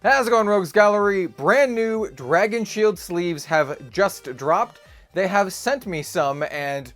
How's it going, Rogues Gallery? Brand new Dragon Shield sleeves have just dropped. They have sent me some, and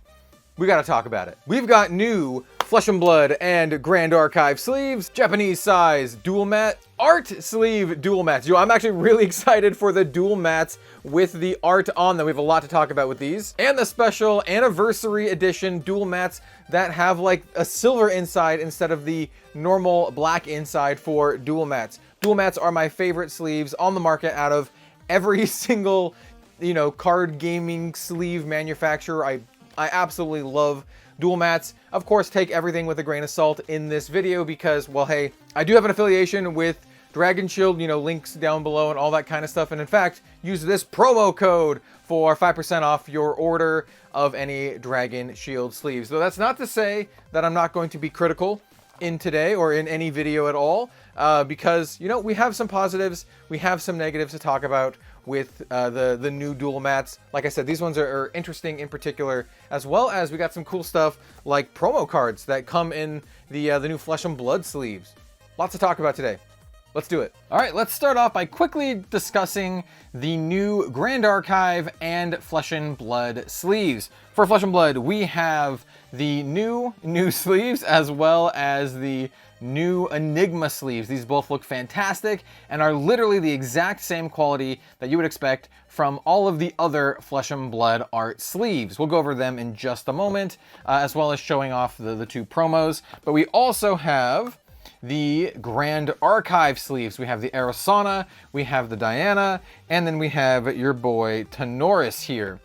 we gotta talk about it. We've got new Flesh and Blood and Grand Archive sleeves, Japanese size dual mat, art sleeve dual mats. Yo, I'm actually really excited for the dual mats with the art on them. We have a lot to talk about with these. And the special anniversary edition dual mats that have like a silver inside instead of the normal black inside for dual mats. Dual mats are my favorite sleeves on the market out of every single, card gaming sleeve manufacturer. I absolutely love dual mats. Of course, take everything with a grain of salt in this video because, well, hey, I do have an affiliation with Dragon Shield, links down below and all that kind of stuff. And in fact, use this promo code for 5% off your order of any Dragon Shield sleeves. Though that's not to say that I'm not going to be critical in today or in any video at all, because, we have some positives, we have some negatives to talk about with the new dual mats. Like I said, these ones are interesting in particular, as well as we got some cool stuff like promo cards that come in the new Flesh and Blood sleeves. Lots to talk about today. Let's do it. All right, let's start off by quickly discussing the new Grand Archive and Flesh and Blood sleeves. For Flesh and Blood, we have the new sleeves as well as the new Enigma sleeves. These both look fantastic and are literally the exact same quality that you would expect from all of the other Flesh and Blood art sleeves. We'll go over them in just a moment, as well as showing off the two promos. But we also have the Grand Archive sleeves. We have the Aerosana, we have the Diana, and then we have your boy Tenoris here.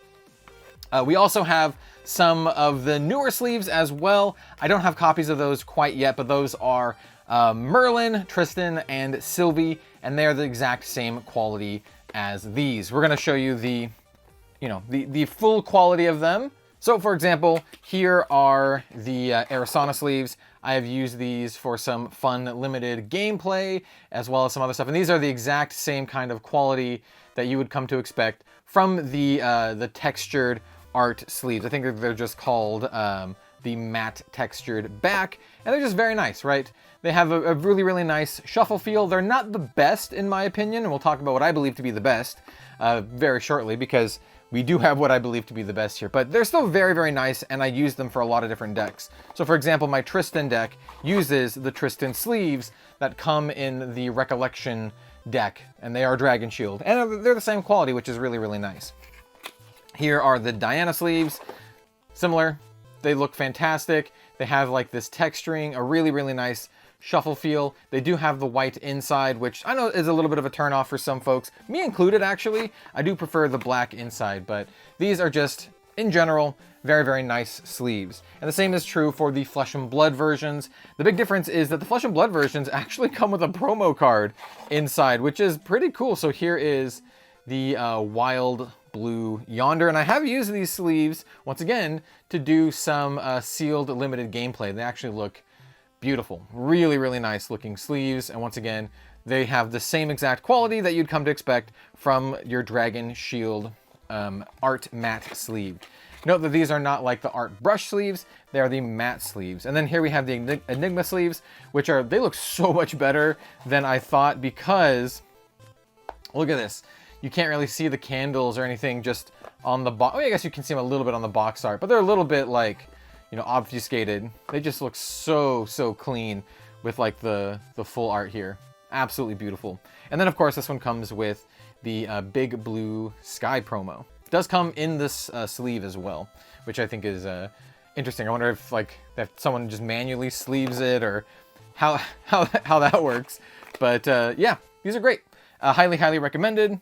We also have some of the newer sleeves as well. I don't have copies of those quite yet, but those are Merlin, Tristan, and Sylvie, and they're the exact same quality as these. We're gonna show you the full quality of them. So for example, here are the Aerosana sleeves. I have used these for some fun limited gameplay as well as some other stuff. And these are the exact same kind of quality that you would come to expect from the textured art sleeves. I think they're just called the matte textured back, and they're just very nice, right? They have a really, really nice shuffle feel. They're not the best in my opinion, and we'll talk about what I believe to be the best very shortly, because we do have what I believe to be the best here, but they're still very, very nice, and I use them for a lot of different decks. So for example, my Tristan deck uses the Tristan sleeves that come in the Recollection deck, and they are Dragon Shield, and they're the same quality, which is really, really nice. Here are the Diana sleeves. Similar, they look fantastic. They have like this texturing, a really, really nice shuffle feel. They do have the white inside, which I know is a little bit of a turnoff for some folks, me included actually. I do prefer the black inside, but these are just, in general, very, very nice sleeves. And the same is true for the Flesh and Blood versions. The big difference is that the Flesh and Blood versions actually come with a promo card inside, which is pretty cool. So here is the Wild Blue Yonder, and I have used these sleeves, once again, to do some sealed limited gameplay. They actually look beautiful. Really, really nice looking sleeves. And once again, they have the same exact quality that you'd come to expect from your Dragon Shield art matte sleeve. Note that these are not like the art brush sleeves, they are the matte sleeves. And then here we have the Enigma sleeves, which they look so much better than I thought, because look at this. You can't really see the candles or anything just on the box. I guess you can see them a little bit on the box art, but they're a little bit like, obfuscated. They just look so, so clean with like the full art here. Absolutely beautiful. And then of course this one comes with the Big Blue Sky promo. It does come in this sleeve as well, which I think is interesting. I wonder if someone just manually sleeves it or how that works. But yeah, these are great. Highly, highly recommended.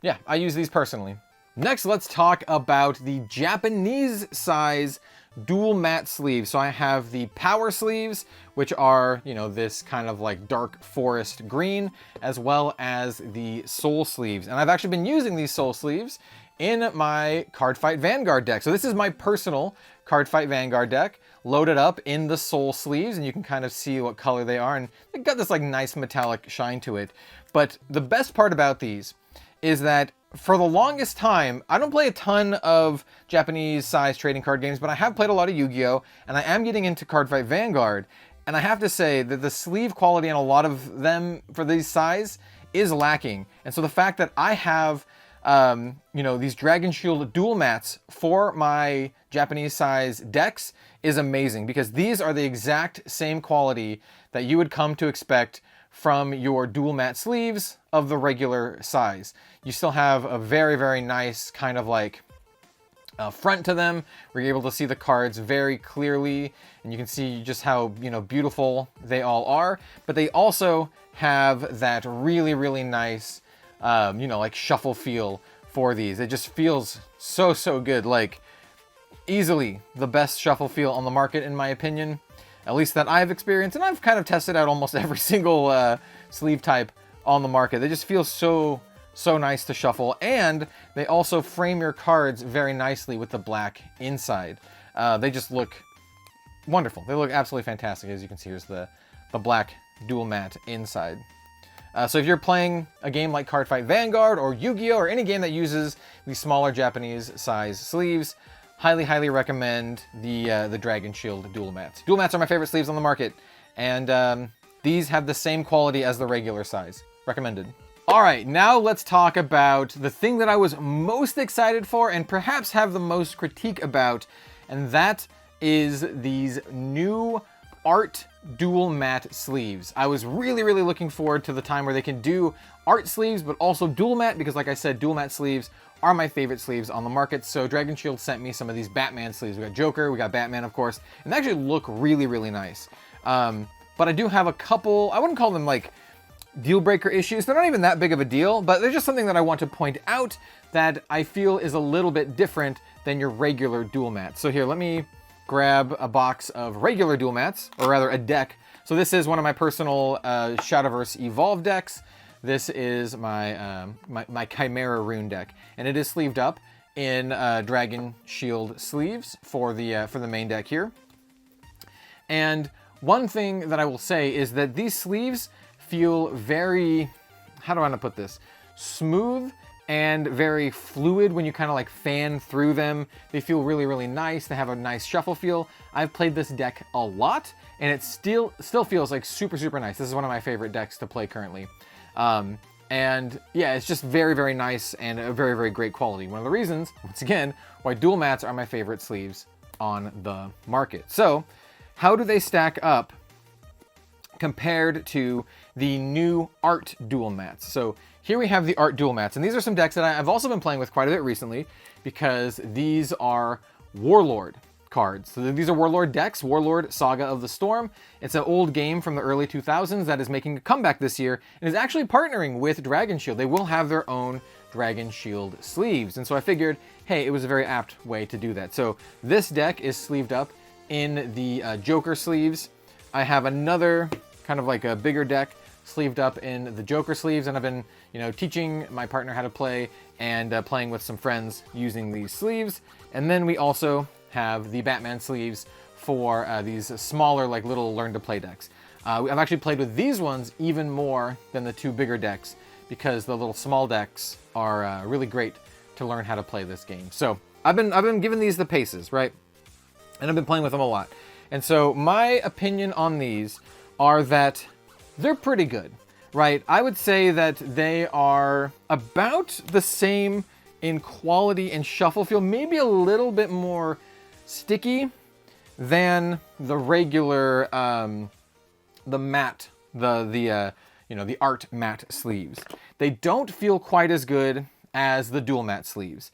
Yeah, I use these personally. Next, let's talk about the Japanese size dual matte sleeves. So I have the Power sleeves, which are, this kind of like dark forest green, as well as the Soul sleeves. And I've actually been using these Soul sleeves in my Cardfight Vanguard deck. So this is my personal Cardfight Vanguard deck, loaded up in the Soul sleeves, and you can kind of see what color they are. And they've got this like nice metallic shine to it. But the best part about these is that for the longest time, I don't play a ton of Japanese size trading card games, but I have played a lot of Yu-Gi-Oh! And I am getting into Cardfight Vanguard. And I have to say that the sleeve quality in a lot of them for these size is lacking. And so the fact that I have, you know, these DRAGONSHIELD dual mats for my Japanese size decks is amazing, because these are the exact same quality that you would come to expect from your dual mat sleeves of the regular size. You still have a very, very nice kind of like front to them, where you're able to see the cards very clearly, and you can see just how, you know, beautiful they all are. But they also have that really, really nice, you know, like shuffle feel for these. It just feels so, so good. Like, easily the best shuffle feel on the market, in my opinion, at least that I've experienced. And I've kind of tested out almost every single sleeve type on the market. They just feel so nice to shuffle, and they also frame your cards very nicely with the black inside. They just look wonderful. They look absolutely fantastic. As you can see, here's the black dual mat inside. So if you're playing a game like Cardfight Vanguard or Yu-Gi-Oh! Or any game that uses these smaller Japanese size sleeves, highly, highly recommend the DRAGONSHIELD dual mats. Dual mats are my favorite sleeves on the market, and these have the same quality as the regular size. Recommended. All right, now let's talk about the thing that I was most excited for and perhaps have the most critique about, and that is these new art dual mat sleeves. I was really, really looking forward to the time where they can do art sleeves, but also dual mat, because like I said, dual mat sleeves are my favorite sleeves on the market. So DRAGONSHIELD sent me some of these Batman sleeves. We got Joker, we got Batman, of course, and they actually look really, really nice. But I do have a couple, I wouldn't call them like deal breaker issues. They're not even that big of a deal, but they're just something that I want to point out that I feel is a little bit different than your regular dual mats. So here, let me grab a box of regular dual mats, or rather a deck. So this is one of my personal Shadowverse Evolve decks. This is my my Chimera Rune deck, and it is sleeved up in DRAGONSHIELD sleeves for the main deck here. And one thing that I will say is that these sleeves feel very, how do I want to put this? Smooth and very fluid when you kind of like fan through them. They feel really, really nice. They have a nice shuffle feel. I've played this deck a lot, and it still feels like super, super nice. This is one of my favorite decks to play currently. And yeah, it's just very, very nice and a very, very great quality. One of the reasons, once again, why dual mats are my favorite sleeves on the market. So how do they stack up compared to the new art dual mats? So here we have the art dual mats, and these are some decks that I've also been playing with quite a bit recently, because these are Warlord cards. So these are Warlord decks, Warlord Saga of the Storm. It's an old game from the early 2000s that is making a comeback this year and is actually partnering with DRAGONSHIELD. They will have their own DRAGONSHIELD sleeves, and so I figured, hey, it was a very apt way to do that. So this deck is sleeved up in the Joker sleeves. I have another kind of like a bigger deck sleeved up in the Joker sleeves, and I've been, you know, teaching my partner how to play and playing with some friends using these sleeves. And then we also have the Batman sleeves for these smaller, like little learn to play decks. I've actually played with these ones even more than the two bigger decks, because the little small decks are really great to learn how to play this game. So I've been giving these the paces, right? And I've been playing with them a lot. And so my opinion on these are that they're pretty good, right? I would say that they are about the same in quality and shuffle feel, maybe a little bit more sticky than the regular, the matte, you know, the art matte sleeves. They don't feel quite as good as the dual matte sleeves,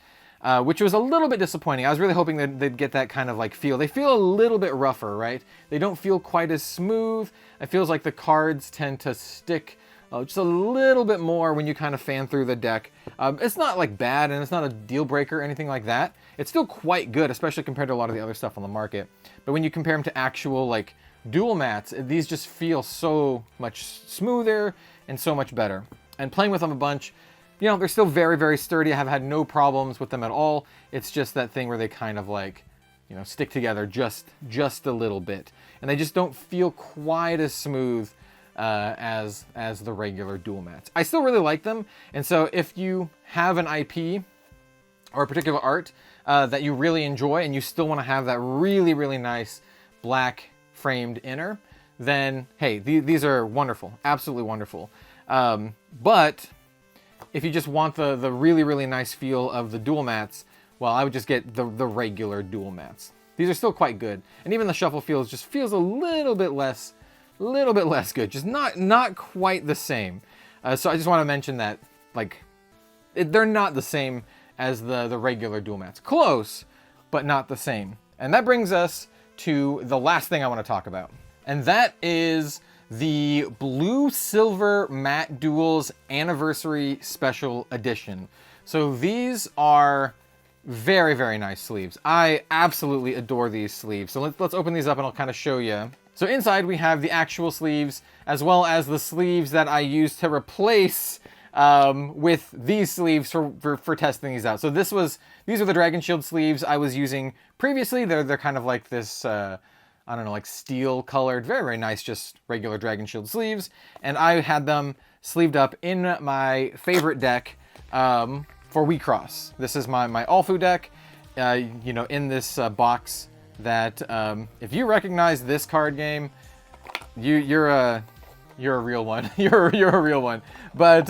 which was a little bit disappointing. I was really hoping that they'd get that kind of like feel. They feel a little bit rougher, right? They don't feel quite as smooth. It feels like the cards tend to stick just a little bit more when you kind of fan through the deck. It's not like bad, and it's not a deal breaker or anything like that. It's still quite good, especially compared to a lot of the other stuff on the market. But when you compare them to actual like dual mats, these just feel so much smoother and so much better. And playing with them a bunch, you know, they're still very, very sturdy. I have had no problems with them at all. It's just that thing where they kind of like, you know, stick together just a little bit. And they just don't feel quite as smooth as the regular dual mats. I still really like them. And so if you have an IP or a particular art that you really enjoy, and you still want to have that really, really nice black framed inner, then hey, these are wonderful, absolutely wonderful. But if you just want the really, really nice feel of the dual mats, well, I would just get the regular dual mats. These are still quite good. And even the shuffle feels just feels a little bit less good. Just not quite the same. So I just want to mention that, like, they're not the same as the regular dual mats. Close, but not the same. And that brings us to the last thing I want to talk about. And that is the Blue Silver Matte Duals Anniversary Special Edition. So these are very, very nice sleeves. I absolutely adore these sleeves. So let's open these up and I'll kind of show you. So inside we have the actual sleeves, as well as the sleeves that I used to replace with these sleeves for testing these out. So these are the DRAGONSHIELD sleeves I was using previously. They're kind of like this, I don't know, like steel colored, very, very nice, just regular DRAGONSHIELD sleeves. And I had them sleeved up in my favorite deck for WeCross. This is my Alfu deck, you know, in this box that if you recognize this card game, you're a real one. you're a real one. But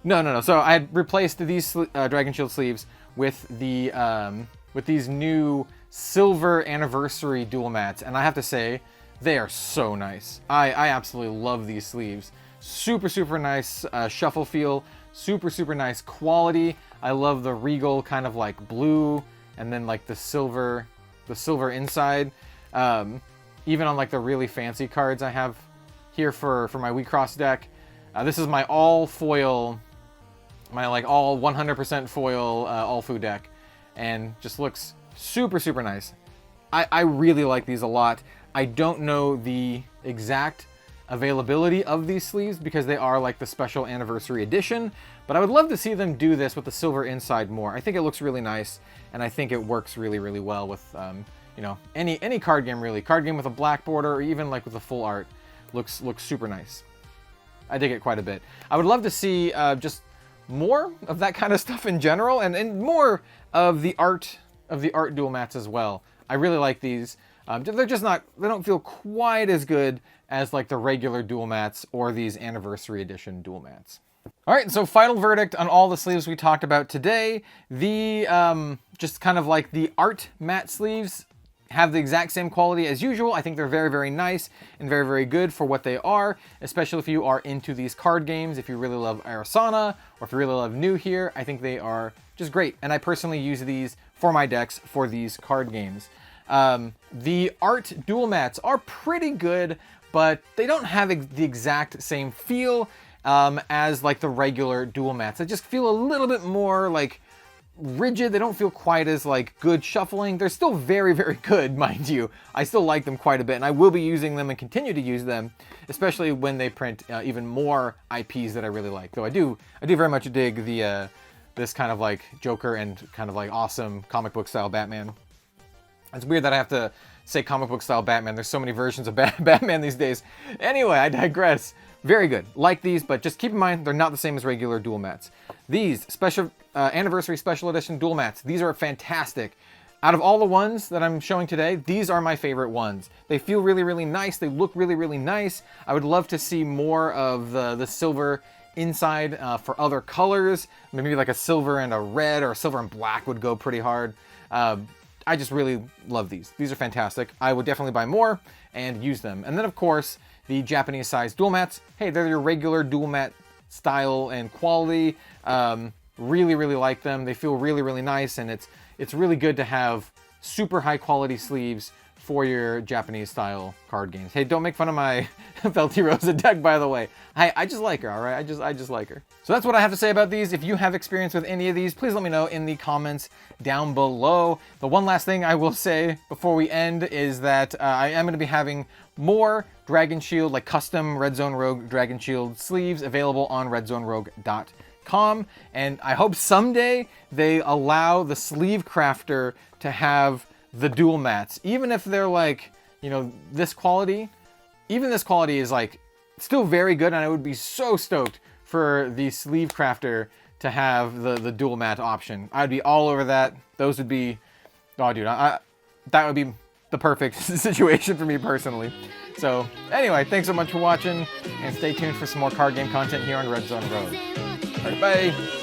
no. So I had replaced these DRAGONSHIELD sleeves with these new silver anniversary dual mats, and I have to say they are so nice. I absolutely love these sleeves. Super nice shuffle feel. Super nice quality. I love the regal kind of like blue, and then like the silver inside. Even on like the really fancy cards I have here for my WeCross deck. This is my all foil, my like all 100% foil Alfu deck, and just looks super nice. I really like these a lot. I don't know the exact availability of these sleeves because they are like the special anniversary edition, but I would love to see them do this with the silver inside more. I think it looks really nice, and I think it works really well with you know, any card game really. Card game with a black border, or even like with the full art, looks super nice. I dig it quite a bit. I would love to see just more of that kind of stuff in general, and more of the art dual mats as well. I really like these. They're just not, they don't feel quite as good as like the regular dual mats or these anniversary edition dual mats. All right, so final verdict on all the sleeves we talked about today. The just kind of like the art matte sleeves have the exact same quality as usual. I think they're very nice and very good for what they are, especially if you are into these card games. If you really love Arasana, or if you really love New here, I think they are just great. And I personally use these for my decks for these card games. The art dual mats are pretty good, but they don't have the exact same feel as like the regular dual mats. They just feel a little bit more like rigid. They don't feel quite as like good shuffling. They're still very good, mind you. I still like them quite a bit, and I will be using them and continue to use them, especially when they print even more IPs that I really like. Though I do very much dig the this kind of like Joker and kind of like awesome comic book style Batman. It's weird that I have to say comic book style Batman. There's so many versions of Batman these days. Anyway, I digress. Very good. Like these, but just keep in mind they're not the same as regular dual mats. These special anniversary special edition dual mats, these are fantastic. Out of all the ones that I'm showing today, these are my favorite ones. They feel really nice. They look really nice. I would love to see more of the silver inside for other colors. Maybe like a silver and a red, or a silver and black would go pretty hard. I just really love these. These are fantastic. I would definitely buy more and use them. And then of course, the Japanese size dual mats. Hey, they're your regular dual mat style and quality. Really like them. They feel really nice, and it's really good to have super high quality sleeves for your Japanese style card games. Hey, don't make fun of my Felty Rosa deck, by the way. I just like her, all right? I just like her. So that's what I have to say about these. If you have experience with any of these, please let me know in the comments down below. The one last thing I will say before we end is that I am going to be having more DRAGONSHIELD, like custom Red Zone Rogue DRAGONSHIELD sleeves available on redzonerogue.com. And I hope someday they allow the sleeve crafter to have the dual mats, even if they're like, you know, this quality. Even this quality is like still very good, and I would be so stoked for the sleeve crafter to have the dual mat option. I'd be all over that. Those would be, oh dude, that would be the perfect situation for me personally. So anyway, thanks so much for watching, and stay tuned for some more card game content here on Red Zone Road. All right, bye.